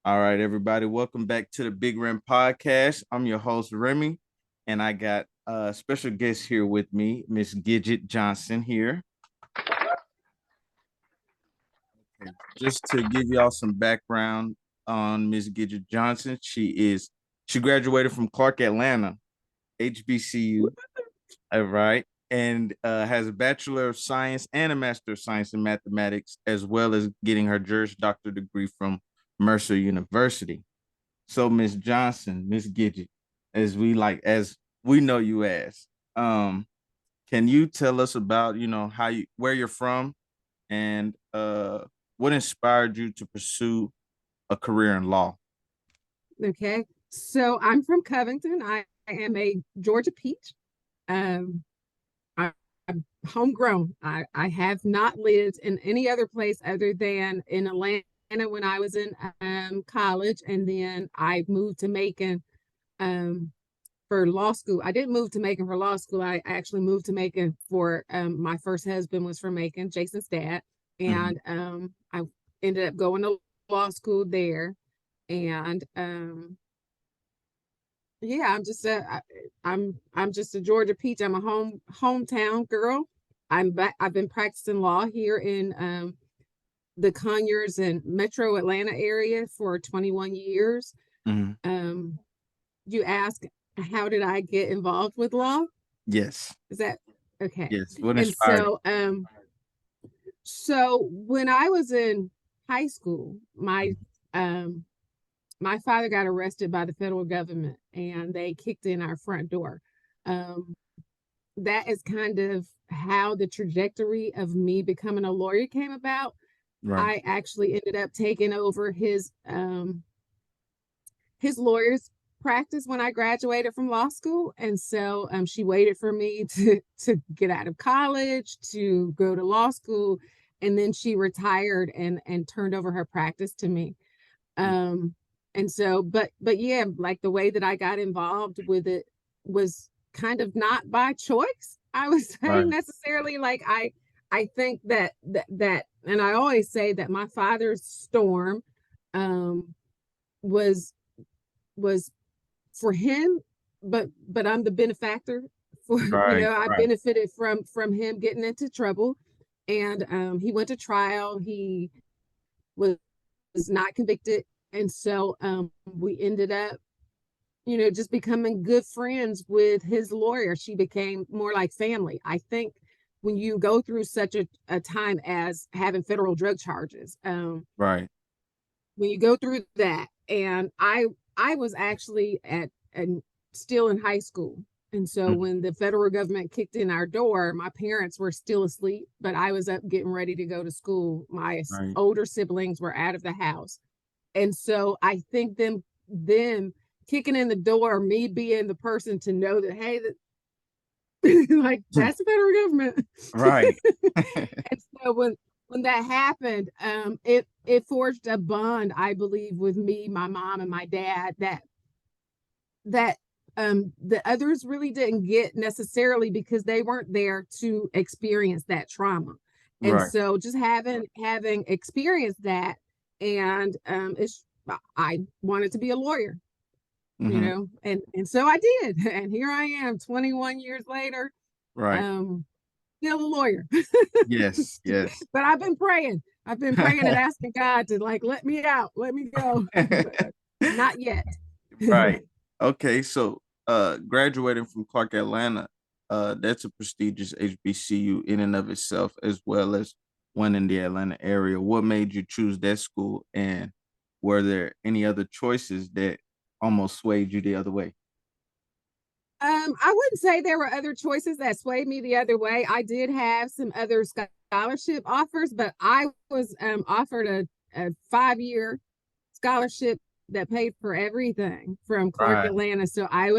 All right, everybody. Welcome back to the Big Rem Podcast. I'm your host, Remy, and I got a special guest here with me, Miss Giget Johnson here. Just to give y'all some background on Miss Giget Johnson, she graduated from Clark Atlanta, HBCU, all right, and has a Bachelor of Science and a Master of Science in Mathematics, as well as getting her Juris Doctor degree from Mercer University. So, Miss Johnson, Miss Gidget, as we know you as, um, can you tell us about how you where you're from and what inspired you to pursue a career in law? Okay. So I'm from Covington. I am a Georgia peach. Um, I'm homegrown. I have not lived in any other place other than in Atlanta when I was in college, and then I moved to Macon um, for law school. I didn't move to Macon for law school. I actually moved to Macon for my first husband was from Macon, Jason's dad, Mhm. and I ended up going to law school there, and yeah, I'm just a Georgia peach. I'm a hometown girl. I've been practicing law here in the Conyers and Metro Atlanta area for 21 years. Mhm. Um, you ask, how did I get involved with law? Yes, Is that okay? yes. What And inspired you? so when I was in high school, um my father got arrested by the federal government and they kicked in our front door. Um, that is kind of how the trajectory of me becoming a lawyer came about. Right, I actually ended up taking over his lawyer's practice when I graduated from law school. And so she waited for me to get out of college, to go to law school, and then she retired and turned over her practice to me. Um, and so, but yeah, like the way that I got involved with it was kind of not by choice, I would say right. necessarily. Like I think that and I always say that my father's storm um was was for him, but I'm the benefactor for Right, I right, benefited from him getting into trouble. And he went to trial. He was not convicted. And so we ended up, just becoming good friends with his lawyer. She became more like family. I think when you go through such a time as having federal drug charges, right. when you go through that, and I was actually at and still in high school. And so Mhm. when the federal government kicked in our door, my parents were still asleep, but I was up getting ready to go to school. My Right. older siblings were out of the house. And so I think them kicking in the door, me being the person to know that, hey, like that's the federal government. Right. And so when that happened, it forged a bond, I believe, with me, my mom, and my dad that the others really didn't get necessarily because they weren't there to experience that trauma. And Right. so just having experienced that, and it's I wanted to be a lawyer, Hmm. and so I did. And here I am 21 years later, Right. um still a lawyer. Yes, yes. But I've been praying and asking God to like let me out, let me go. But not yet. Right. Okay, so graduating from Clark Atlanta, that's a prestigious HBCU in and of itself, as well as one in the Atlanta area. What made you choose that school, and were there any other choices that almost swayed you the other way? I wouldn't say there were other choices that swayed me the other way. I did have some other scholarship offers, but I was offered a 5-year scholarship that paid for everything from Clark Right. Atlanta. So I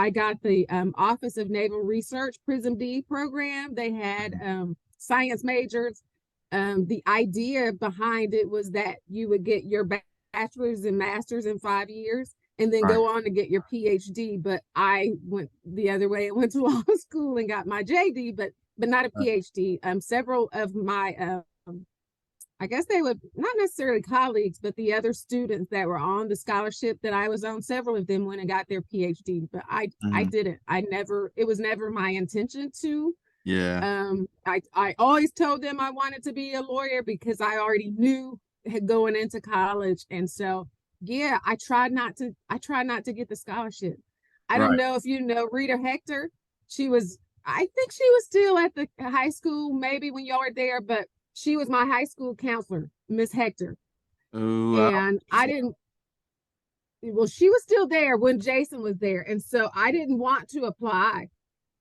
got the Office of Naval Research Prism D program. They had science majors. The idea behind it was that you would get your bachelor's and master's in 5 years and then Right. go on to get your PhD. But I went the other way. I went to law school and got my JD, but not a Right. PhD. Several of my I guess they would not necessarily colleagues, but the other students that were on the scholarship that I was on, several of them went and got their PhD, but I Mhm. didn't. I never, it was never my intention to. Yeah. I always told them I wanted to be a lawyer because I already knew going into college. And so yeah, I tried not to get the scholarship. I don't Right. know if you know Rita Hector. She was, I think she was still at the high school, maybe when y'all were there, but she was my high school counselor, Miss Hector. Ooh, And I didn't, well, she was still there when Jason was there. And so I didn't want to apply.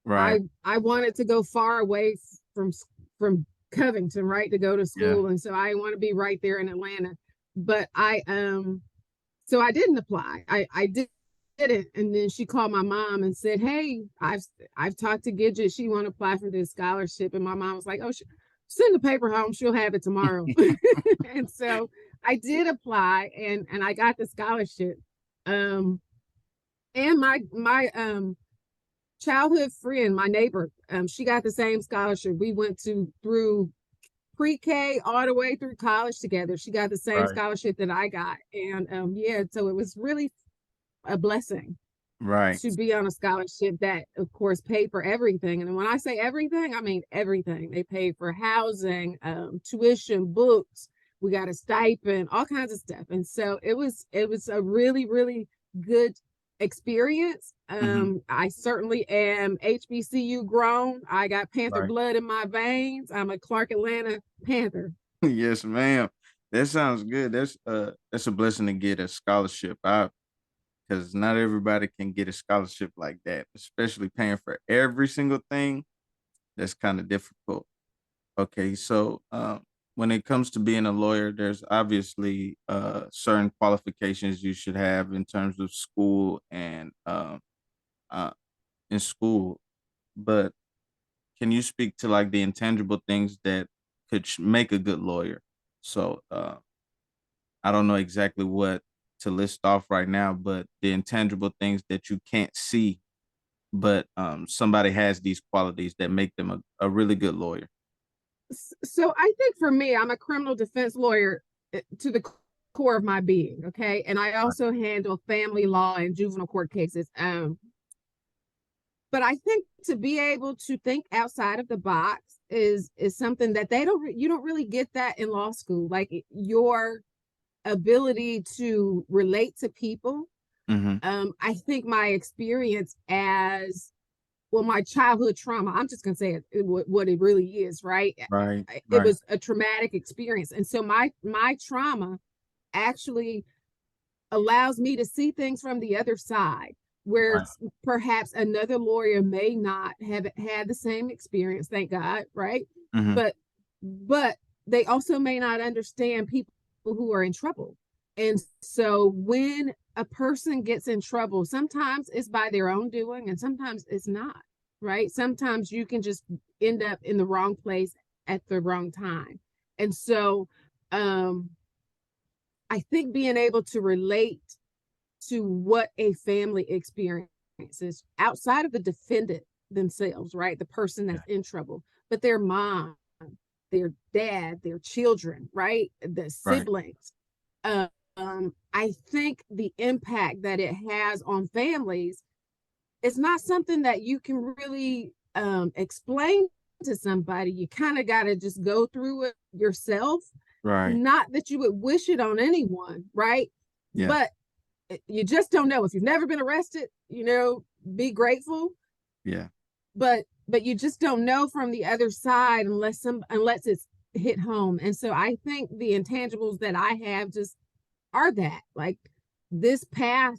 right. I wanted to go far away from Covington, right, to go to Yeah. school. And so I want to be right there in Atlanta. But so I didn't apply. I didn't. And then she called my mom and said, "Hey, I've talked to Giget. She want to apply for this scholarship." And my mom was like, "Oh, send the paper home. She'll have it tomorrow." And so I did apply, and I got the scholarship. Um, and my childhood friend, my neighbor, she got the same scholarship. We went to through pre-K all the way through college together. She got the same Right. scholarship that I got. And yeah, so it was really a blessing Right. to be on a scholarship that of course paid for everything. And when I say everything, I mean everything. They paid for housing, tuition, books, we got a stipend, all kinds of stuff. And so it was a really, really good experience. Mhm. I certainly am HBCU grown. I got Panther Right. blood in my veins. I'm a Clark Atlanta Panther. Yes, ma'am. That sounds good. That's a blessing to get a scholarship. I Because not everybody can get a scholarship like that, especially paying for every single thing. That's kind of difficult. Okay, so when it comes to being a lawyer, there's obviously certain qualifications you should have in terms of school and uh, in school. But can you speak to like the intangible things that could make a good lawyer? So I don't know exactly what to list off right now, but the intangible things that you can't see, but somebody has these qualities that make them a really good lawyer. So I think for me, I'm a criminal defense lawyer to the core of my being. Okay. And I Right. also handle family law and juvenile court cases. But I think to be able to think outside of the box is something that you don't really get that in law school. Like your ability to relate to people. Mm-hmm. I think my experience as well, my childhood trauma, I'm just gonna say what it really is, right? Right. It Right. was a traumatic experience. And so my trauma actually allows me to see things from the other side, where Right. perhaps another lawyer may not have had the same experience, thank God, right? Mm-hmm. But they also may not understand people who are in trouble. And so when a person gets in trouble, sometimes it's by their own doing and sometimes it's not, right? Sometimes you can just end up in the wrong place at the wrong time. And so um I think being able to relate to what a family experiences outside of the defendant themselves, right? The person Yeah. that's in trouble, but their mom, their dad, their children, right? The Right. siblings. I think the impact that it has on families is not something that you can really explain to somebody. You kind of got to just go through it yourself. Right. Not that you would wish it on anyone, right? Yeah. But you just don't know. If you've never been arrested, be grateful, Yeah. but you just don't know from the other side unless it's hit home. And so I think the intangibles that I have just are that, like, this path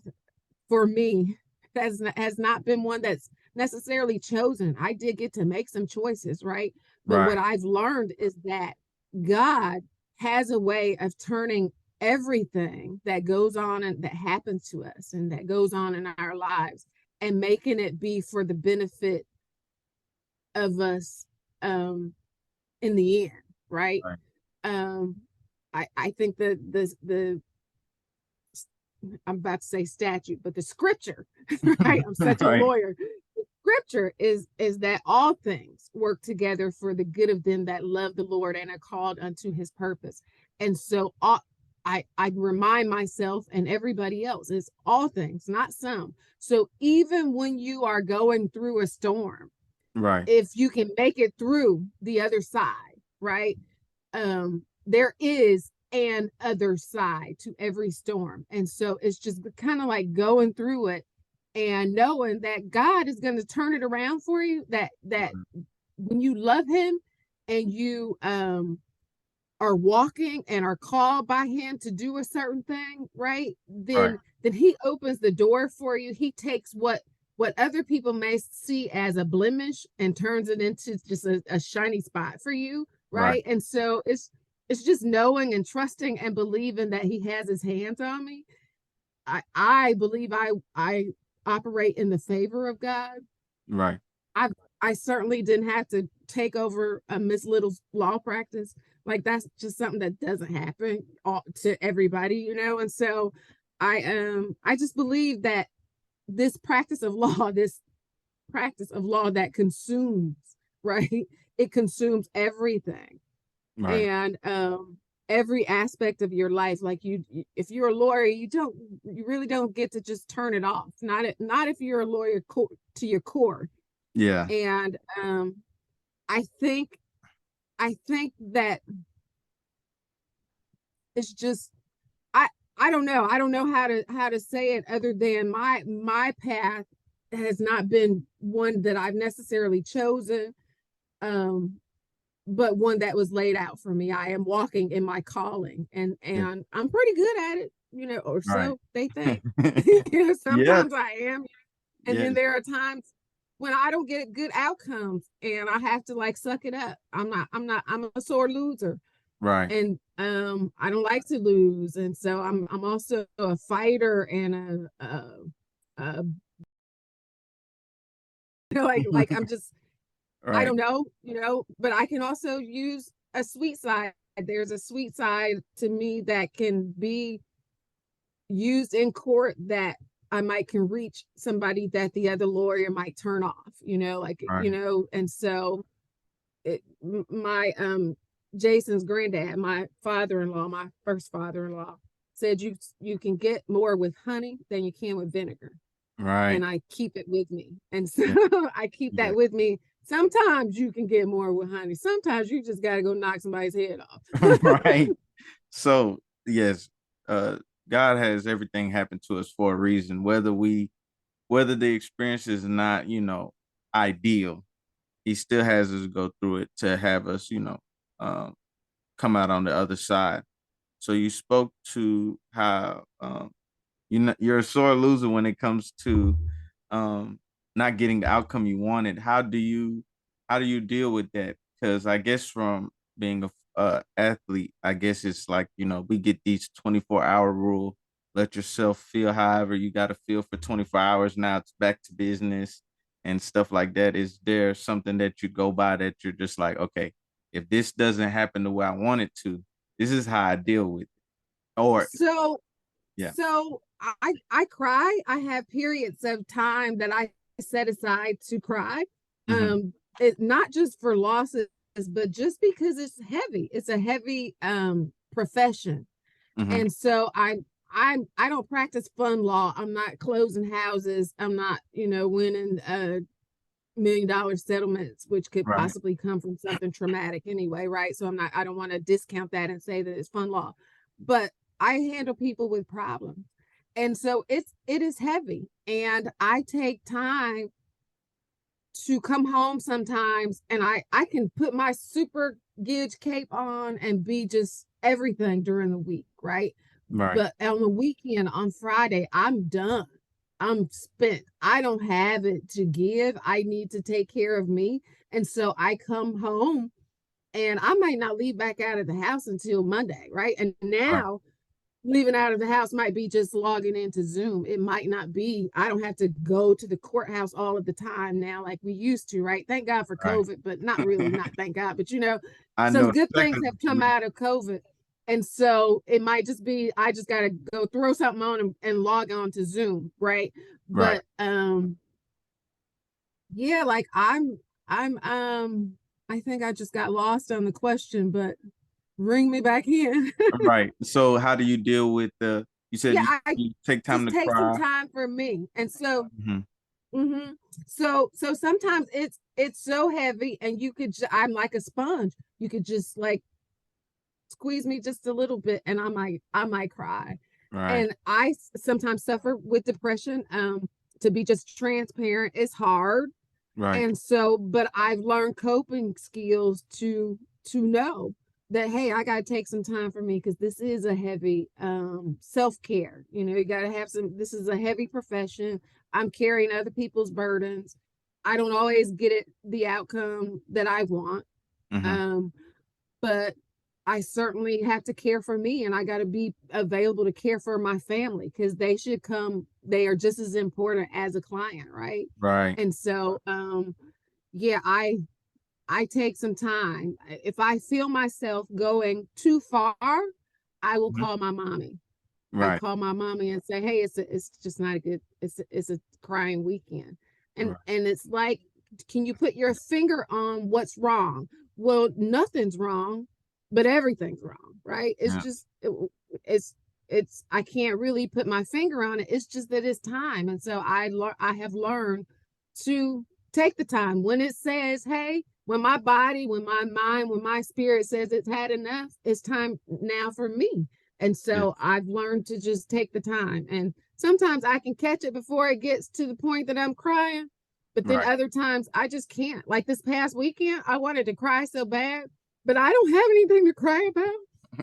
for me has not been one that's necessarily chosen. I did get to make some choices, right? But Right. what I've learned is that God has a way of turning everything that goes on and that happens to us and that goes on in our lives and making it be for the benefit of us, in the end, right? Right. um I think that the I'm about to say statute, but the scripture, right? I'm such a Right. lawyer. The scripture is that all things work together for the good of them that love the Lord and are called unto his purpose. And so I remind myself and everybody else, it's all things, not some. So even when you are going through a storm, Right. if you can make it through the other side, right? There is an other side to every storm. And so it's just kind of like going through it and knowing that God is going to turn it around for you, that when you love him and you are walking and are called by him to do a certain thing, right? Right. Then he opens the door for you. He takes what other people may see as a blemish and turns it into just a shiny spot for you, Right. right? And so it's just knowing and trusting and believing that he has his hands on me. I believe I operate in the favor of God. Right. I certainly didn't have to take over a Miss Little's law practice. Like that's just something that doesn't happen to everybody, you know. And so I just believe that this practice of law that consumes, right? It consumes everything. Right. And every aspect of your life. Like if you're a lawyer, you really don't get to just turn it off. Not if you're a lawyer to your core. Yeah. And I think that it's just I I don't know. I don't know how to say it other than my path has not been one that I've necessarily chosen, um, but one that was laid out for me. I am walking in my calling, Yeah. and I'm pretty good at it, you know, or Right. so they think. You know, Yeah. sometimes I am, and Yeah. then there are times when I don't get good outcomes, and I have to like suck it up. I'm a sore loser, Right. and I don't like to lose, and so I'm also a fighter and a you know, like I'm just I Right. don't know, you know, but I can also use a sweet side. There's a sweet side to me that can be used in court that I might can reach somebody that the other lawyer might turn off, you know, like you Right. know, and so my Jason's granddad, my father-in-law, my first father-in-law, said you can get more with honey than you can with vinegar. Right. And I keep it with me. And so Yeah. I keep Yeah. that with me. Sometimes you can get more with honey. Sometimes you just gotta go knock somebody's head off. Right. So yes, uh, God has everything happen to us for a reason. Whether the experience is not, ideal, He still has us go through it to have us, um, come out on the other side. So you spoke to how you're a sore loser when it comes to um not getting the outcome you wanted. How do you deal with that? Because I guess from being a athlete, I guess it's like, we get these 24-hour rule. Let yourself feel however you got to feel for 24 hours. Now it's back to business and stuff like that. Is there something that you go by that you're just like, okay, if this doesn't happen the way I want it to, this is how I deal with it? Or So yeah. I cry. I have periods of time that I set aside to cry. Hmm. It not just for losses, but just because it's heavy. It's a heavy profession. Hmm. And so I don't practice fun law. I'm not closing houses. I'm not, you know, winning $1 million settlements, which could Right. possibly come from something traumatic anyway, right? So I don't want to discount that and say that it's fun law, but I handle people with problems. And so it is heavy. And I take time to come home sometimes and I can put my super Giget cape on and be just everything during the week, right? Right. But on the weekend, on Friday, I'm done. I'm spent. I don't have it to give. I need to take care of me. And so I come home and I might not leave back out of the house until Monday, right? And Right. now leaving out of the house might be just logging into Zoom. It might not be, I don't have to go to the courthouse all of the time now like we used to, right? Thank God for Right. COVID, but not really, not thank God. But you know, I know some good things exactly have what you come mean. out of COVID. And so it might just be, I just got to go throw something on and log on to Zoom, right? Right. But Yeah, like I'm I think I just got lost on the question, but ring me back in. Right. So how do you deal with you said Yeah, you, I you take time just to take some cry. time for me. And so Hmm. hmm so sometimes it's so heavy and I'm like a sponge. You could just like squeeze me just a little bit and I might cry. Right. And sometimes suffer with depression. To be just transparent, it's hard. Right. And so, but I've learned coping skills to know that hey, I gotta take some time for me because this is a heavy self-care. You gotta have this is a heavy profession. I'm carrying other people's burdens. I don't always get it the outcome that I want. Hmm. Um, but I certainly have to care for me and I got to be available to care for my family because they are just as important as a client, right? Right. And so, yeah, I take some time. If I feel myself going too far, I will Mhm. call my mommy. I Right. call my mommy and say, "Hey, it's just not a good it's a crying weekend." Right. And it's like, "Can you put your finger on what's wrong?" Well, nothing's wrong, but everything's wrong, right? Yeah. It's I can't really put my finger on it. It's just that it's time. And so I have learned to take the time when it says, "Hey, when my body, when my mind, when my spirit says it's had enough, it's time now for me." And Yeah. so I've learned to just take the time. And sometimes I can catch it before it gets to the point that I'm crying. But then Right. other times I just can't. Like this past weekend, I wanted to cry so bad, but I don't have anything to cry about.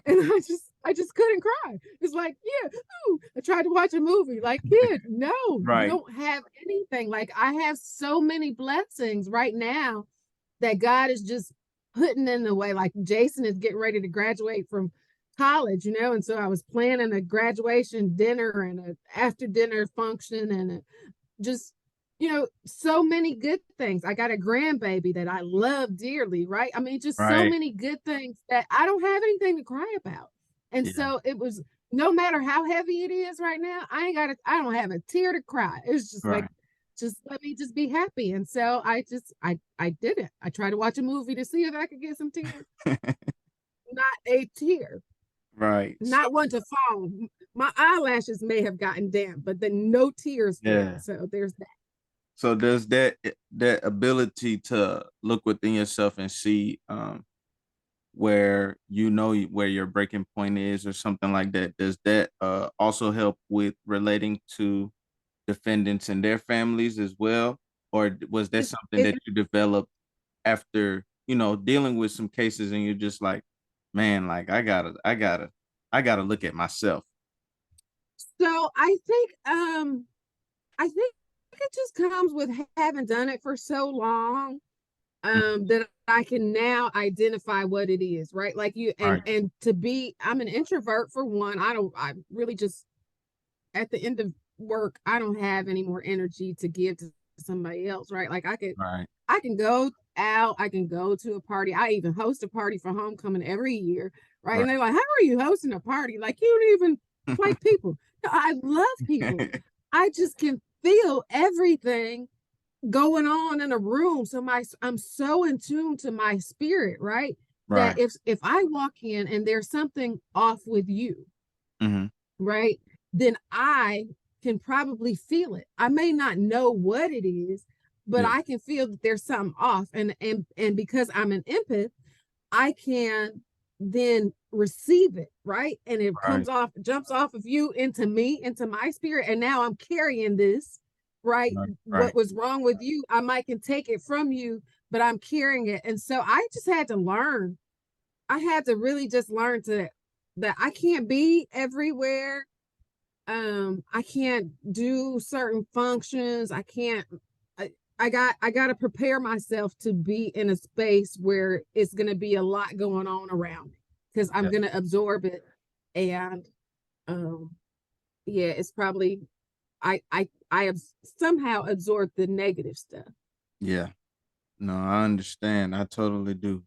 And I just couldn't cry. It's like, yeah, ooh, I tried to watch a movie. Like, kid, no, you Right. don't have anything. Like I have so many blessings right now that God is just putting in the way. Like Jason is getting ready to graduate from college. And so I was planning a graduation dinner and an after dinner function and just so many good things. I got a grandbaby that I love dearly, right? I mean, just so Right. many good things that I don't have anything to cry about. And Yeah. so it was no matter how heavy it is right now, I don't have a tear to cry. It's just like Right. just let me just be happy. And so I did it. I tried to watch a movie to see if I could get some tears. Not a tear. Right. So Not one to fall. My eyelashes may have gotten damp, but then no tears fell. yeah. So there's that. So does that ability to look within yourself and see where where your breaking point is or something like that, does that also help with relating to defendants and their families as well? Or was that It, something it, that you developed after, dealing with some cases and you're just like, man, like I gotta look at myself. so I think it just comes with having done it for so long Mhm. that I can now identify what it is, right? Like you Right. and I'm an introvert for one. I really just at the end of work, I don't have any more energy to give to somebody else, right? Like Right. I can go out, I can go to a party. I even host a party for homecoming every year, right? Right. And they're like, "How are you hosting a party? Like you don't even like people." No, I love people. I just can feel everything going on in a room. So I'm so in tune to my spirit, right? That Right. if I walk in and there's something off with you, Hmm. right? Then I can probably feel it. I may not know what it is, but Yeah. I can feel that there's something off. And because I'm an empath, I can then receive it, right? And it Right. jumps off of you into me, into my spirit. And now I'm carrying this, right? Right. What Right. was wrong with you, I might can take it from you, but I'm carrying it. And so I just had to learn. I had to really just learn to that I can't be everywhere. I can't do certain functions. I, I got to prepare myself to be in a space where it's going to be a lot going on around me because I'm Yeah. going to absorb it. And um yeah, it's probably I have somehow absorbed the negative stuff. Yeah. No, I understand. I totally do.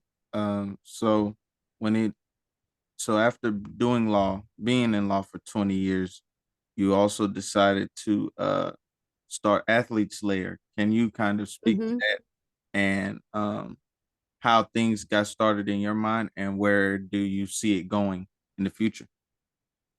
So when it so after being in law for 20 years, you also decided to start Athletes Lair. Can you kind of speak to Mm-hmm. that and how things got started in your mind and where do you see it going in the future?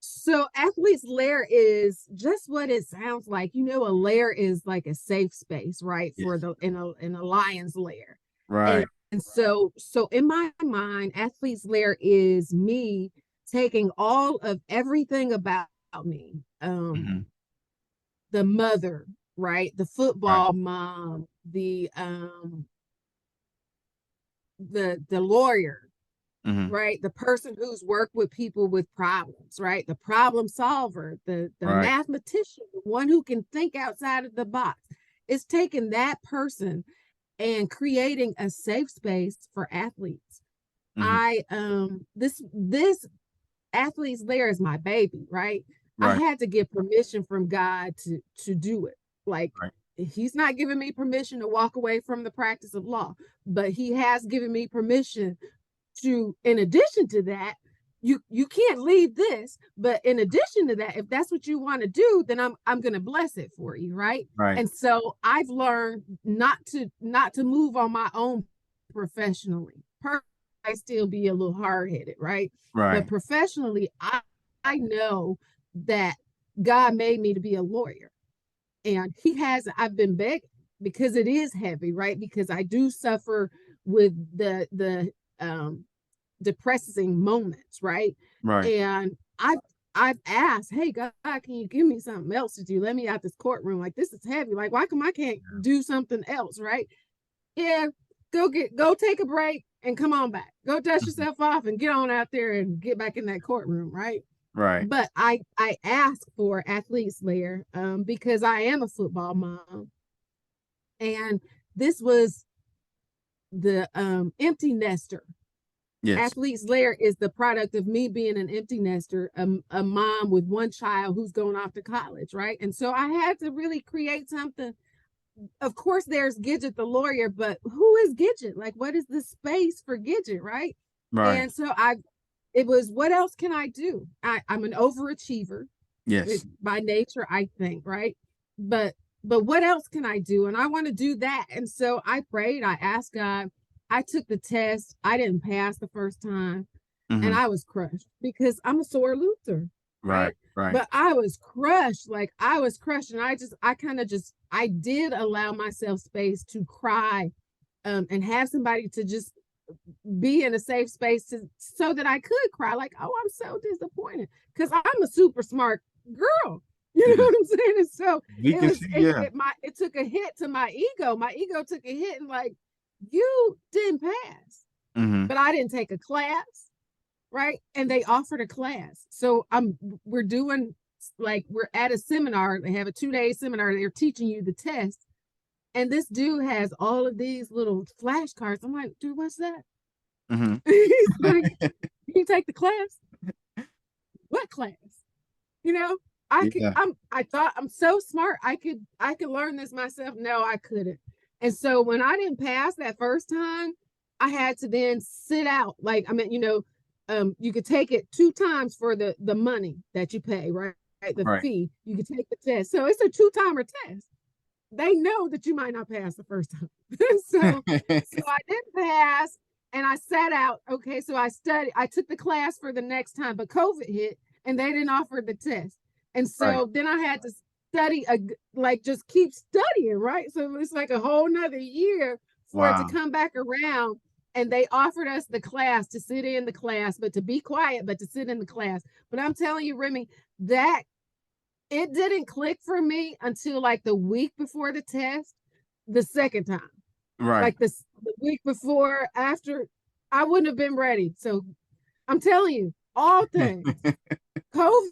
So athlete's lair is just what it sounds like. A lair is like a safe space, right? For Yes. the in a lion's lair. And Right. so in my mind, athlete's lair is me taking all of everything about me. Hmm. The mother, right? The Right. football mom, the lawyer, Hmm. right? The person who's worked with people with problems, right? The problem solver, the Right. mathematician, the one who can think outside of the box. It's taking that person and creating a safe space for athletes. Hmm. This athlete's lair is my baby, right? I Right. had to get permission from God to do it. Like, Right. he's not giving me permission to walk away from the practice of law, but he has given me permission to, in addition to that, you can't leave this, but in addition to that, if that's what you want to do, then I'm going to bless it for you, right? Right. And so I've learned not to move on my own professionally. I still be a little hard-headed, right? But Right. professionally, I know that God made me to be a lawyer, and I've been begging, because it is heavy, right? Because I do suffer with the depressing moments, right? Right. And I've asked, hey God, can you give me something else to do? Let me out this courtroom. Like, this is heavy. Like, why come I can't do something else, right? Yeah, go take a break and come on back. Go dust Mhm. yourself off and get on out there and get back in that courtroom, right? Right. But I ask for athletes lair, because I am a football mom, and this was the empty nester. Yes. Athletes lair is the product of me being an empty nester, a mom with one child who's going off to college, right? And so I had to really create something. Of course, there's Giget the lawyer, but who is Giget? Like, what is the space for Giget, right? Right. And so it was, what else can I do? I'm an overachiever Yes. by nature, I think, right? But what else can I do? And I want to do that. And so I prayed, I asked God. I took the test. I didn't pass the first time, and Hmm. I was crushed because I'm a sore loser, Right. right? Right. But I was crushed. Like, I was crushed, and I kind of just, I did allow myself space to cry, and have somebody to just be in a safe space so that I could cry. Like, oh, I'm so disappointed, because I'm a super smart girl. You know Yes. what I'm saying? And so We can see. Yeah. it took a hit to my ego. My ego took a hit, and like, you didn't pass, Hmm. but I didn't take a class, right? And they offered a class. So we're doing, like, we're at a seminar. They have a 2-day seminar. They're teaching you the test. And this dude has all of these little flashcards. I'm like, dude, what's that? Hmm. He's like, you take the class? What class? You know, Yeah. I thought I'm so smart. I could learn this myself. No, I couldn't. And so when I didn't pass that first time, I had to then sit out. Like, I mean, you could take it 2 times for the money that you pay, right? Right, the Right. fee. You could take the test. So it's a 2-timer test. They know that you might not pass the first time. So I didn't pass, and I sat out. Okay, so I took the class for the next time, but COVID hit and they didn't offer the test. And Right. so then I had to study, like, just keep studying, right? So it's like a whole nother year for it to Wow. come back around. And they offered us the class, to sit in the class, but to be quiet, but to sit in the class. But I'm telling you, Remy, that it didn't click for me until like the week before the test, the second time. Right. Like, the week before, after, I wouldn't have been ready. So I'm telling you, all things. COVID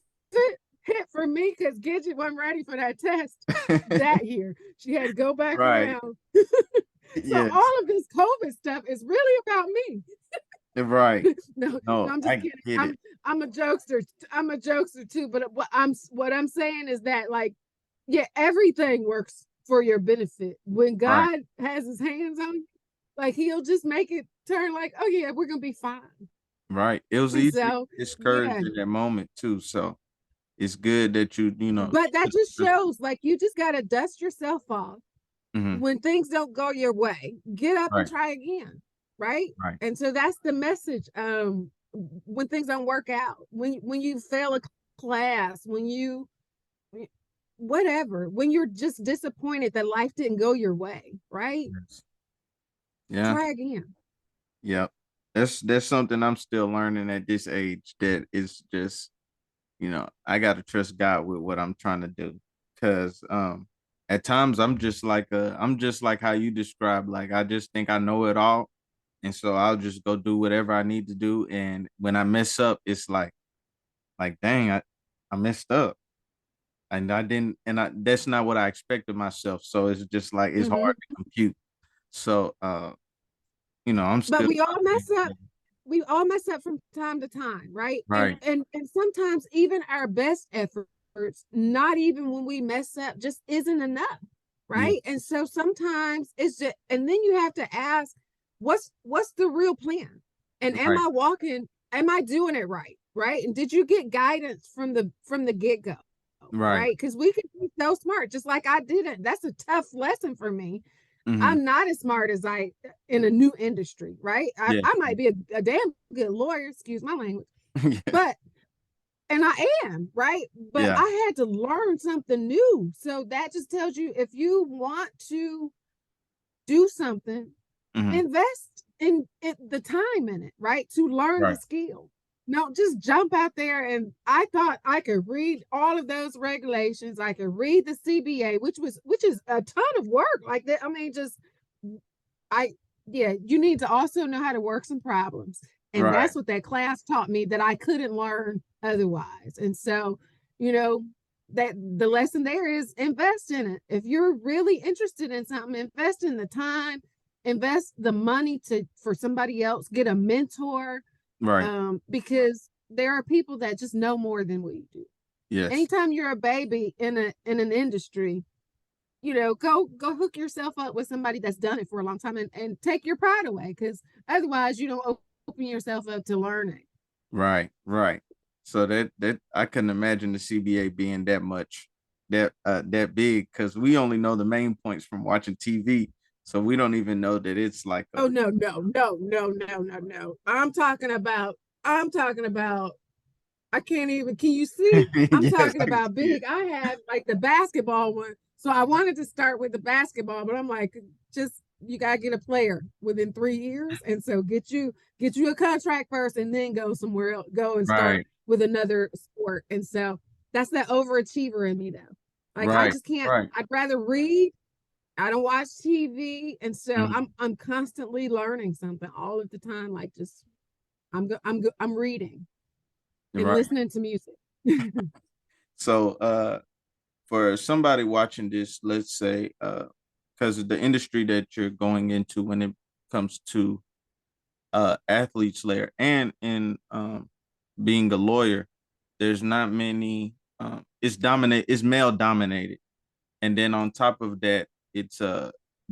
hit for me because Gidget wasn't ready for that test that year. She had to go back Right. around. So Yes. all of this COVID stuff is really about me. Right. No, no, No, I'm just I kidding. get it. I'm a jokester. I'm a jokester too. But what I'm saying is that, like, yeah, everything works for your benefit. When Right. God has his hands on you, like, he'll just make it turn like, oh yeah, we're gonna be fine. Right. It was And easy to so, get discouraged yeah, in that moment too. So it's good that you know. But that just shows like you just got to dust yourself off Mm-hmm. when things don't go your way. Get up and Right. try again, right? Right. And so that's the message. When things don't work out, when you fail a class, when you whatever, when you're just disappointed that life didn't go your way, right? Yes. Yeah. Try again. Yep. That's something I'm still learning at this age. That is just, I gotta trust God with what I'm trying to do. Cause at times I'm just like how you described, like I just think I know it all. And so I'll just go do whatever I need to do. And when I mess up, it's like dang, I messed up. And I didn't and I that's not what I expected myself. So it's just like it's Mm-hmm. hard to compute. So I'm But still we all mess up from time to time, right? and right. and and sometimes even our best efforts, not even when we mess up, just isn't enough, Yeah. right? And so sometimes it's just, and then you have to ask, what's the real plan? And Right. am I doing it right? And did you get guidance from the get-go, Right. right? Because we can be so smart, just like I didn't. That's a tough lesson for me. Hmm. I'm not as smart as I in a new industry, right? Yeah. I might be a damn good lawyer, excuse my language, Yeah. but and I am, right? But Yeah. I had to learn something new. So that just tells you if you want to do something, Hmm. invest in it, the time in it, right? To learn the Right. skill. No, just jump out there. And I thought I could read all of those regulations. I could read the CBA, which is a ton of work. Like that. I mean, just I yeah, you need to also know how to work some problems. And Right. that's what that class taught me that I couldn't learn otherwise. And so, you know, that the lesson there is invest in it. If you're really interested in something, invest in the time, invest the money to for somebody else, get a mentor, Right. because there are people that just know more than we do. Yes. Anytime you're a baby in an industry, go hook yourself up with somebody that's done it for a long time, and take your pride away, because otherwise you don't open yourself up to learning. Right. Right. So that I couldn't imagine the CBA being that big because we only know the main points from watching TV. So we don't even know that it's like Oh a no. I'm talking about I can't even, can you see? I'm yes, talking I can about see it. big. I had like the basketball one. So I wanted to start with the basketball, but I'm like, just you gotta get a player within 3 years. And so get you a contract first and then go somewhere else, go and start Right. with another sport. And so that's that overachiever in me though. Like I Right. just can't, Right. I'd rather read. I don't watch TV. And so Mhm. I'm constantly learning something all of the time. Like just I'm reading and Right. listening to music. So for somebody watching this, let's say because of the industry that you're going into when it comes to athletes layer and in being a lawyer, there's not many it's male dominated. And then on top of that, it's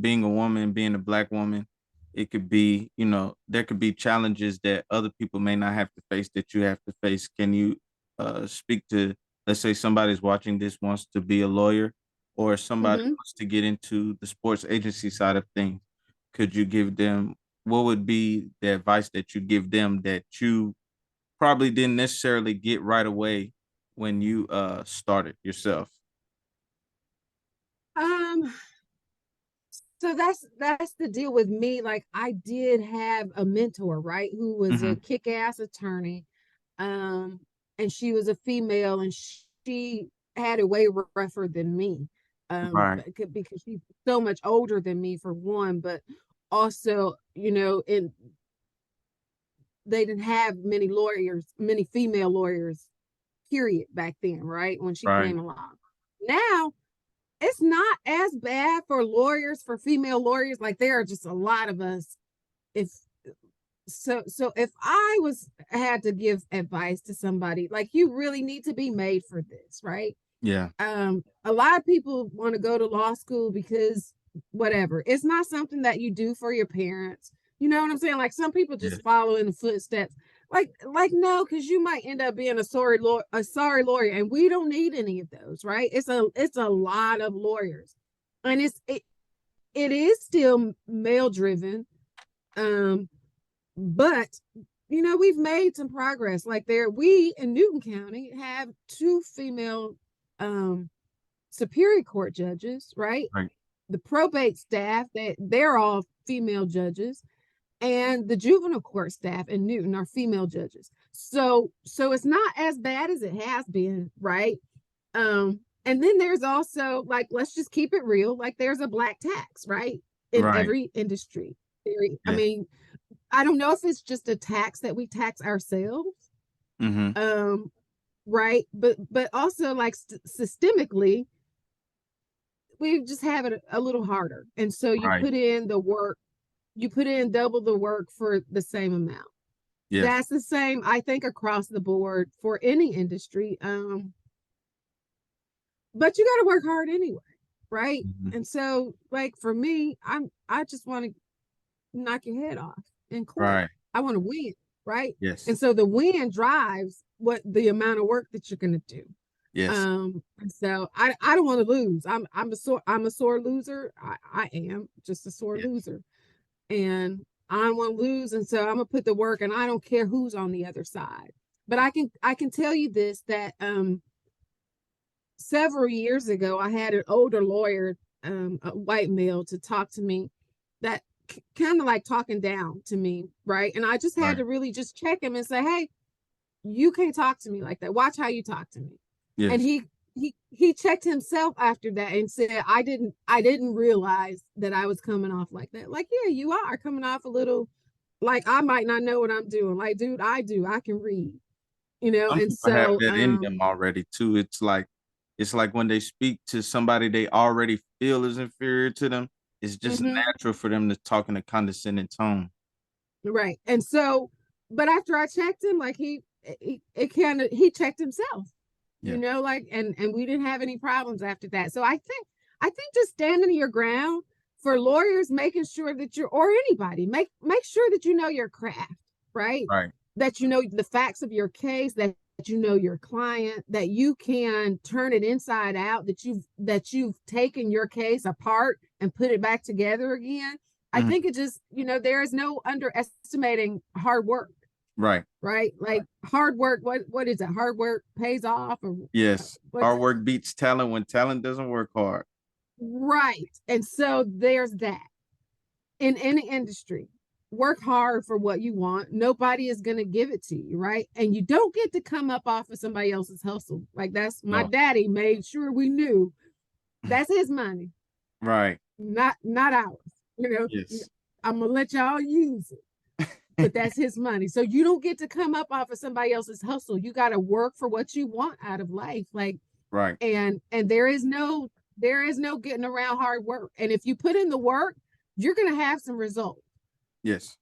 being a woman, being a black woman, it could be, there could be challenges that other people may not have to face that you have to face. Can you speak to, let's say somebody's watching this, wants to be a lawyer, or somebody Mm-hmm. wants to get into the sports agency side of things? Could you give them, what would be the advice that you give them that you probably didn't necessarily get right away when you started yourself? Um, so that's the deal with me. Like I did have a mentor, right, who was a Hmm. kick-ass attorney. Um, and she was a female, and she had it way rougher than me. Right. Because she's so much older than me for one, but also, and they didn't have many female lawyers, period, back then, right? When she Right. came along. Now it's not as bad for lawyers, for female lawyers. Like there are just a lot of us. If so if I was had to give advice to somebody, like you really need to be made for this, right? Yeah. A lot of people want to go to law school because whatever, it's not something that you do for your parents. You know what I'm saying? Like some people Yeah. just follow in the footsteps. Like no, because you might end up being a sorry lawyer, and we don't need any of those, right? It's a lot of lawyers, and it is still male driven, but we've made some progress. Like we in Newton County have two female superior court judges, right? Right. The probate staff, they're all female judges, and the juvenile court staff in Newton are female judges. So it's not as bad as it has been, right? And then there's also, like, let's just keep it real, like there's a black tax, right? In Right. every industry. I Yeah. mean, I don't know if it's just a tax that we tax ourselves, Mm-hmm. right? But also, like, systemically, we just have it a little harder. And so you Right. put in the work, you put in double the work for the same amount. Yes. That's the same, I think, across the board for any industry. But you got to work hard anyway, right? Mm-hmm. And so, like, for me, I just want to knock your head off in court. Right. I want to win, right? Yes. And so the win drives what the amount of work that you're going to do. Yes. So I don't want to lose. I'm a sore loser. I am just a sore Yes. loser, and I don't want to lose. And so I'm gonna put the work, and I don't care who's on the other side. But I can tell you this, that several years ago I had an older lawyer, a white male, to talk to me, that kind of like talking down to me, right? And I just had Right. to really just check him and say, hey, you can't talk to me like that. Watch how you talk to me. Yes. And he checked himself after that and said, I didn't realize that I was coming off like that. Like, yeah, you are coming off a little like I might not know what I'm doing. Like, dude, I do. I can read, Some and people have so that in them already too. It's like when they speak to somebody they already feel is inferior to them, it's just natural for them to talk in a condescending tone. right. And so, but after I checked him, like he checked himself, Yeah. like, and we didn't have any problems after that. So I think just standing your ground for lawyers, making sure that or anybody, make sure that you know your craft, right? Right. That you know the facts of your case, that you know your client, that you can turn it inside out, that you've taken your case apart and put it back together again. I Mhm. think it just, there is no underestimating hard work. Right. Right? Like, hard work, what is it? Hard work pays off, or Yes. what's Hard work beats talent when talent doesn't work hard. right. And so there's that. In any industry, work hard for what you want. Nobody is going to give it to you, right? And you don't get to come up off of somebody else's hustle. Like, that's my No. daddy made sure we knew that's his money, Right. not ours. Yes. I'm gonna let y'all use it, but that's his money. So you don't get to come up off of somebody else's hustle. You got to work for what you want out of life. Like, Right. and there is no getting around hard work. And if you put in the work, you're going to have some results. Yes.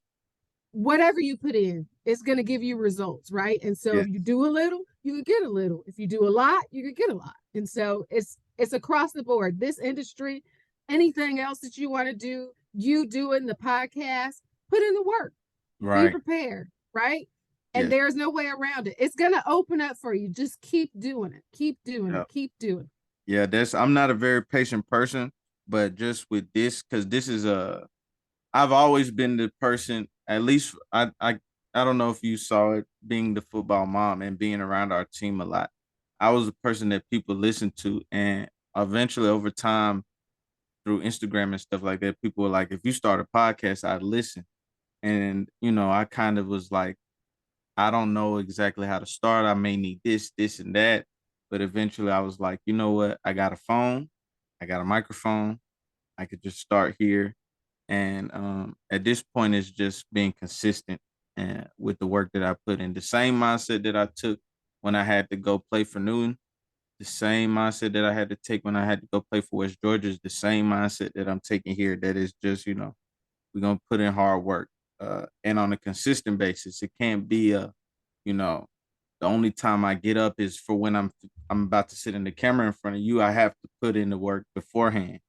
Whatever you put in, it's going to give you results, right? And so Yes. if you do a little, you can get a little. If you do a lot, you can get a lot. And so it's across the board. This industry, anything else that you want to do, you doing the podcast, put in the work. Right. Be prepared, right? And Yes. there's no way around it. It's going to open up for you. Just keep doing it. Keep doing Yeah. it. Keep doing it. Yeah, I'm not a very patient person, but just with this, because this is I've always been the person, at least I don't know if you saw it, being the football mom and being around our team a lot. I was a person that people listened to, and eventually over time through Instagram and stuff like that, people were like, if you start a podcast, I'd listen. And I kind of was like, I don't know exactly how to start. I may need this, and that. But eventually I was like, you know what? I got a phone, I got a microphone. I could just start here. And at this point, it's just being consistent and with the work that I put in. The same mindset that I took when I had to go play for Newton, the same mindset that I had to take when I had to go play for West Georgia is the same mindset that I'm taking here. That is just, we're gonna put in hard work. And on a consistent basis. It can't be the only time I get up is for when I'm about to sit in the camera in front of you. I have to put in the work beforehand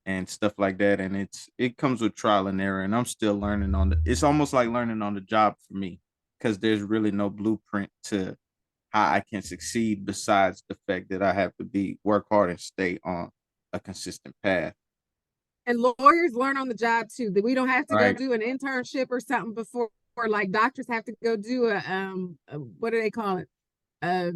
and stuff like that. And it comes with trial and error. And I'm still learning it's almost like learning on the job for me, because there's really no blueprint to how I can succeed besides the fact that I have to work hard and stay on a consistent path. And lawyers learn on the job too. That we don't have to go Right. do an internship or something before, or like doctors have to go do what do they call it? I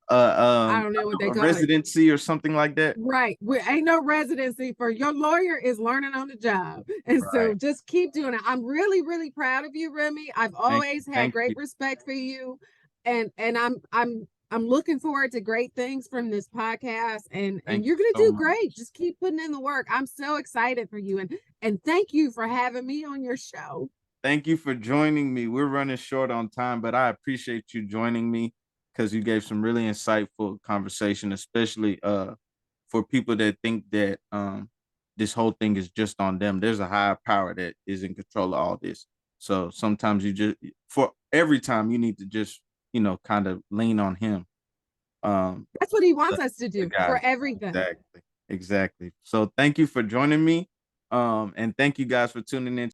don't know what they A call it. residency or something like that. Right. We ain't no residency for your lawyer is learning on the job. And so Right. just keep doing it. I'm really, really proud of you, Remy. I've always had Thank great you. respect for you. And I'm looking forward to great things from this podcast. And Thank you're you gonna so do much. great. Just keep putting in the work. I'm so excited for you. And thank you for having me on your show. Thank you for joining me. We're running short on time, but I appreciate you joining me because you gave some really insightful conversation, especially for people that think that this whole thing is just on them. There's a higher power that is in control of all this. So sometimes you just for every time you need to just, kind of lean on him. That's what he The, wants us to the do for guy. everything. Exactly. Exactly. So thank you for joining me. And thank you guys for tuning in